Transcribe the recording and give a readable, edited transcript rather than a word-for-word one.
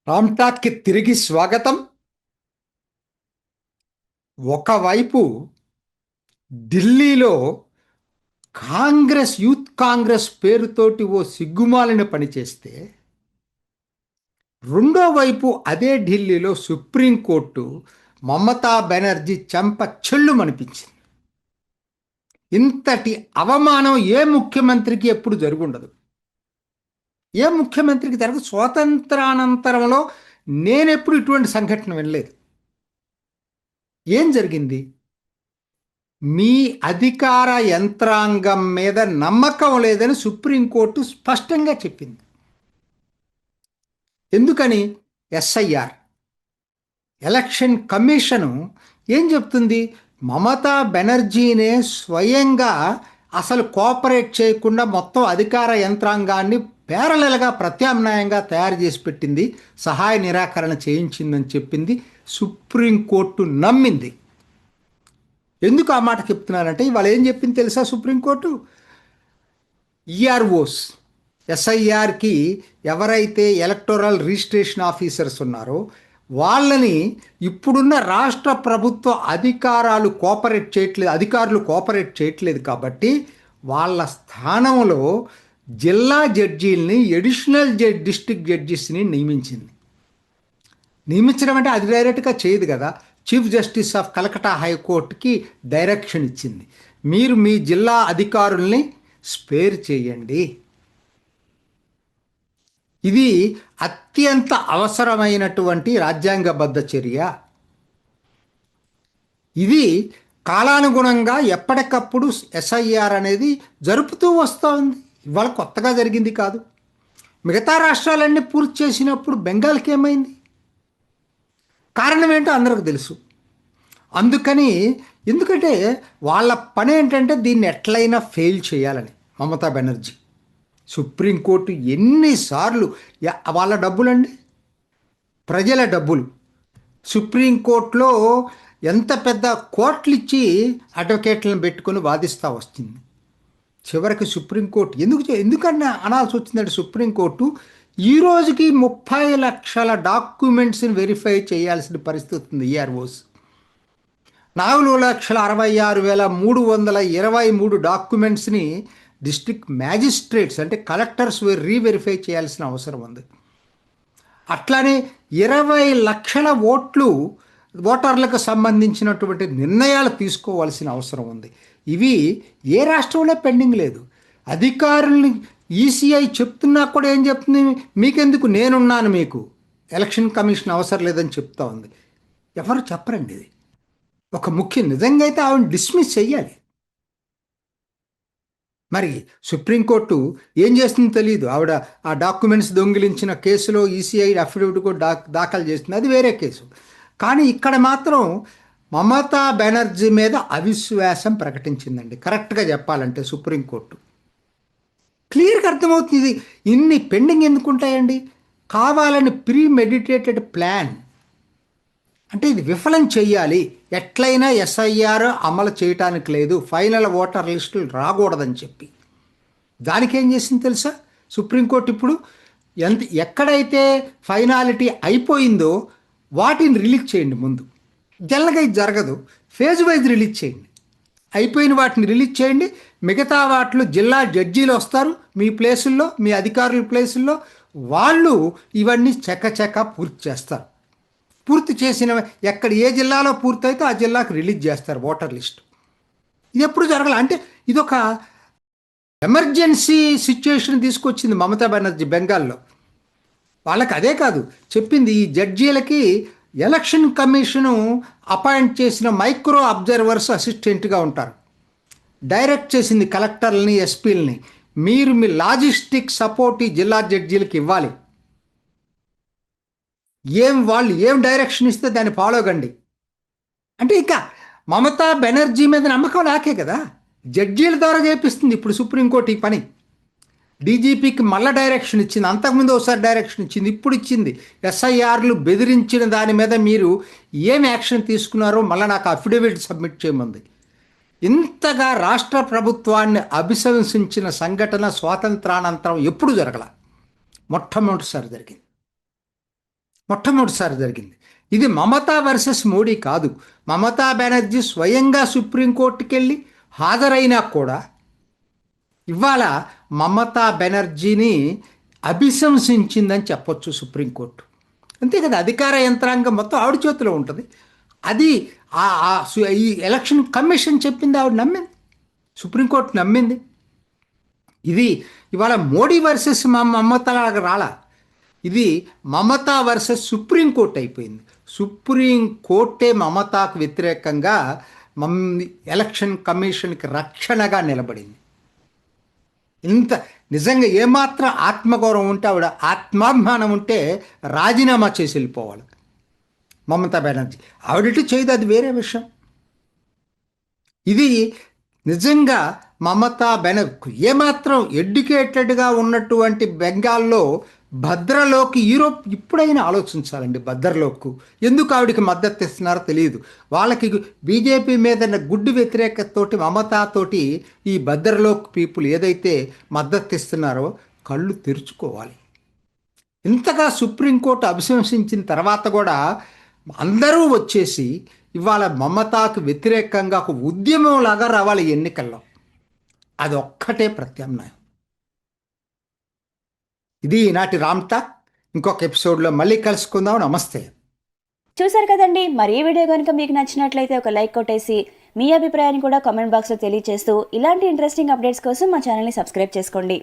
రామ్టాక్కి తిరిగి స్వాగతం. ఒకవైపు ఢిల్లీలో యూత్ కాంగ్రెస్ పేరుతోటి ఓ సిగ్గుమాలిన పనిచేస్తే, రెండో వైపు అదే ఢిల్లీలో సుప్రీంకోర్టు మమతా బెనర్జీ చెంప చెల్లుమనిపించింది. ఇంతటి అవమానం ఏ ముఖ్యమంత్రికి ఎప్పుడు జరుగుండదు. ఏ ముఖ్యమంత్రికి జరగదు. స్వాతంత్రానంతరంలో నేనెప్పుడు ఇటువంటి సంఘటన వినలేదు. ఏం జరిగింది? మీ అధికార యంత్రాంగం మీద నమ్మకం లేదని సుప్రీంకోర్టు స్పష్టంగా చెప్పింది. ఎందుకని? ఎస్ఐఆర్ ఎలక్షన్ కమిషను ఏం చెప్తుంది? మమతా బెనర్జీనే స్వయంగా అసలు కోఆపరేట్ చేయకుండా మొత్తం అధికార యంత్రాంగాన్ని ప్యారలల్గా ప్రత్యామ్నాయంగా తయారు చేసి పెట్టింది, సహాయ నిరాకరణ చేయించిందని చెప్పింది. సుప్రీంకోర్టు నమ్మింది. ఎందుకు ఆ మాట చెప్తున్నానంటే, ఇవాళ ఏం చెప్పింది తెలుసా సుప్రీంకోర్టు? ఈఆర్ఓస్ ఎస్ఐఆర్కి ఎవరైతే ఎలక్టోరల్ రిజిస్ట్రేషన్ ఆఫీసర్స్ ఉన్నారో వాళ్ళని ఇప్పుడున్న రాష్ట్ర ప్రభుత్వ అధికారులు కోఆపరేట్ చేయట్లేదు కాబట్టి వాళ్ళ స్థానంలో జిల్లా జడ్జీలని, అడిషనల్ డిస్ట్రిక్ట్ జడ్జెస్ని నియమించడం అంటే అది డైరెక్ట్గా చేయదు కదా. చీఫ్ జస్టిస్ ఆఫ్ కలకటా హైకోర్టుకి డైరెక్షన్ ఇచ్చింది, మీరు మీ జిల్లా అధికారుల్ని స్పేర్ చేయండి. ఇది అత్యంత అవసరమైనటువంటి రాజ్యాంగబద్ధ చర్య. ఇది కాలానుగుణంగా ఎప్పటికప్పుడు ఎస్ఐఆర్ అనేది జరుపుతూ వస్తూ ఉంది. ఇవాళ కొత్తగా జరిగింది కాదు. మిగతా రాష్ట్రాలన్నీ పూర్తి చేసినప్పుడు బెంగాల్కి ఏమైంది? కారణం ఏంటో అందరికి తెలుసు. అందుకని ఎందుకంటే వాళ్ళ పని ఏంటంటే దీన్ని ఎట్లయినా ఫెయిల్ చేయాలని మమతా బెనర్జీ. సుప్రీంకోర్టు ఎన్నిసార్లు, వాళ్ళ డబ్బులండి, ప్రజల డబ్బులు, సుప్రీంకోర్టులో ఎంత పెద్ద కోర్టులు ఇచ్చి అడ్వకేట్లను పెట్టుకొని వాదిస్తూ వస్తుంది. చివరికి సుప్రీంకోర్టు ఎందుకన్నా అనాల్సి వచ్చిందంటే, సుప్రీంకోర్టు ఈ రోజుకి 30 లక్షల డాక్యుమెంట్స్ని వెరిఫై చేయాల్సిన పరిస్థితి ఉంది. ఈఆర్ఓస్ 4,66,323 డాక్యుమెంట్స్ని డిస్ట్రిక్ట్ మ్యాజిస్ట్రేట్స్ అంటే కలెక్టర్స్ రీవెరిఫై చేయాల్సిన అవసరం ఉంది. అట్లానే 20 లక్షల ఓటర్లకు సంబంధించినటువంటి నిర్ణయాలు తీసుకోవాల్సిన అవసరం ఉంది. ఇవి ఏ రాష్ట్రంలో పెండింగ్ లేదు. అధికారుల్ని ఈసీఐ చెప్తున్నా కూడా ఏం చెప్తుంది? మీకెందుకు, నేనున్నాను, మీకు ఎలక్షన్ కమిషన్ అవసరం లేదని చెప్తా ఉంది. ఎవరు చెప్పరండి ఇది. ఒక నిజంగా అయితే ఆవిడ డిస్మిస్ చెయ్యాలి. మరి సుప్రీంకోర్టు ఏం చేస్తుందో తెలియదు. ఆవిడ ఆ డాక్యుమెంట్స్ దొంగిలించిన కేసులో ఈసీఐ అఫిడవిట్ కూడా దాఖలు చేస్తుంది, అది వేరే కేసు. కానీ ఇక్కడ మాత్రం మమతా బెనర్జీ మీద అవిశ్వాసం ప్రకటించిందండి. కరెక్ట్గా చెప్పాలంటే సుప్రీంకోర్టు క్లియర్గా అర్థమవుతుంది. ఇన్ని పెండింగ్ ఎందుకుంటాయండి? కావాలని మెడిటేటెడ్ ప్లాన్. అంటే ఇది విఫలం చెయ్యాలి, ఎట్లయినా ఎస్ఐఆర్ అమలు చేయటానికి లేదు, ఫైనల్ ఓటర్ లిస్టులు రాకూడదని చెప్పి. దానికి ఏం చేసింది తెలుసా సుప్రీంకోర్టు? ఇప్పుడు ఎక్కడైతే ఫైనాలిటీ అయిపోయిందో వాటిని రిలీజ్ చేయండి ముందు. జనరల్గా ఇది జరగదు, ఫేజ్ వైజ్ రిలీజ్ చేయండి. అయిపోయిన వాటిని రిలీజ్ చేయండి, మిగతా వాటిలో జిల్లా జడ్జీలు వస్తారు మీ ప్లేసుల్లో, మీ అధికారుల ప్లేసుల్లో, వాళ్ళు ఇవన్నీ చకచక పూర్తి చేస్తారు. పూర్తి చేసిన ఎక్కడ ఏ జిల్లాలో పూర్తయితే ఆ జిల్లాకు రిలీజ్ చేస్తారు ఓటర్ లిస్ట్. ఇది ఎప్పుడు జరగాలి అంటే ఇదొక ఎమర్జెన్సీ సిచ్యుయేషన్ తీసుకొచ్చింది మమతా బెనర్జీ బెంగాల్లో. వాళ్ళకి అదే కాదు చెప్పింది, ఈ జడ్జీలకి ఎలక్షన్ కమిషను అపాయింట్ చేసిన మైక్రో అబ్జర్వర్స్ అసిస్టెంట్గా ఉంటారు. డైరెక్ట్ చేసింది కలెక్టర్లని, ఎస్పీలని, మీరు మీ లాజిస్టిక్ సపోర్ట్ ఈ జిల్లా జడ్జీలకు ఇవ్వాలి. వాళ్ళు ఏం డైరెక్షన్ ఇస్తే దాన్ని ఫాలో కండి అంటే. ఇంకా మమతా బెనర్జీ మీద నమ్మకం నాకే కదా, జడ్జీల ద్వారా చేపిస్తుంది ఇప్పుడు సుప్రీంకోర్టు ఈ పని. డీజీపీకి మళ్ళీ డైరెక్షన్ ఇచ్చింది, అంతకుముందు ఒకసారి డైరెక్షన్ ఇచ్చింది, ఇప్పుడు ఇచ్చింది. ఎస్ఐఆర్లు బెదిరించిన దాని మీద మీరు ఏం యాక్షన్ తీసుకున్నారో మళ్ళీ నాకు అఫిడవిట్ సబ్మిట్ చేయమంది. ఇంతగా రాష్ట్ర ప్రభుత్వాన్ని అభిశంసించిన సంఘటన స్వాతంత్రానంతరం ఎప్పుడు జరగల, మొట్టమొదటిసారి జరిగింది. మొట్టమొదటిసారి జరిగింది. ఇది మమతా వర్సెస్ మోడీ కాదు. మమతా బెనర్జీ స్వయంగా సుప్రీంకోర్టుకి వెళ్ళి హాజరైనా కూడా ఇవాళ మమతా బెనర్జీని అభిశంసించిందని చెప్పొచ్చు సుప్రీంకోర్టు. అంతే కదా, అధికార యంత్రాంగం మొత్తం ఆవిడ చేతిలో ఉంటుంది. అది ఈ ఎలక్షన్ కమిషన్ చెప్పింది ఆవిడ నమ్మింది, సుప్రీంకోర్టు నమ్మింది. ఇది ఇవాళ మోడీ వర్సెస్ మమతలాగా రాలా, ఇది మమతా వర్సెస్ సుప్రీంకోర్టు అయిపోయింది. సుప్రీంకోర్టే మమతాకు వ్యతిరేకంగా ఎలక్షన్ కమిషన్కి రక్షణగా నిలబడింది. ఇంత నిజంగా ఏమాత్రం ఆత్మగౌరవం ఉంటే, ఆవిడ ఆత్మాభిమానం ఉంటే రాజీనామా చేసి వెళ్ళిపోవాలి మమతా బెనర్జీ. ఆవిడటి చేయదు, అది వేరే విషయం. ఇది నిజంగా మమతా బెనర్జీ ఏమాత్రం ఎడ్యుకేటెడ్గా ఉన్నటువంటి బెంగాల్లో భద్రలోక్ యూరోప్ ఇప్పుడైనా ఆలోచించాలండి. భద్రలోక్ ఎందుకు ఆవిడికి మద్దతు ఇస్తున్నారో తెలియదు. వాళ్ళకి బీజేపీ మీద గుడ్డు వ్యతిరేకతతోటి మమతాతోటి ఈ భద్రలోక్ పీపుల్ ఏదైతే మద్దతు ఇస్తున్నారో కళ్ళు తెరుచుకోవాలి. ఇంతగా సుప్రీంకోర్టు అభిశంసించిన తర్వాత కూడా అందరూ వచ్చేసి ఇవాళ మమతాకు వ్యతిరేకంగా ఒక ఉద్యమంలాగా రావాలి ఎన్నికల్లో. అది ఒక్కటే ప్రత్యామ్నాయం. ఇది ఈనాటి రామ్ టాక్. ఇంకొక ఎపిసోడ్లో మళ్ళీ కలుసుకుందాం. నమస్తే. చూసారు కదండి, మరి ఈ వీడియో కనుక మీకు నచ్చినట్లయితే ఒక లైక్ కొట్టేసి మీ అభిప్రాయాన్ని కూడా కామెంట్ బాక్స్లో తెలియజేస్తూ ఇలాంటి ఇంట్రెస్టింగ్ అప్డేట్స్ కోసం మా ఛానల్ని సబ్స్క్రైబ్ చేసుకోండి.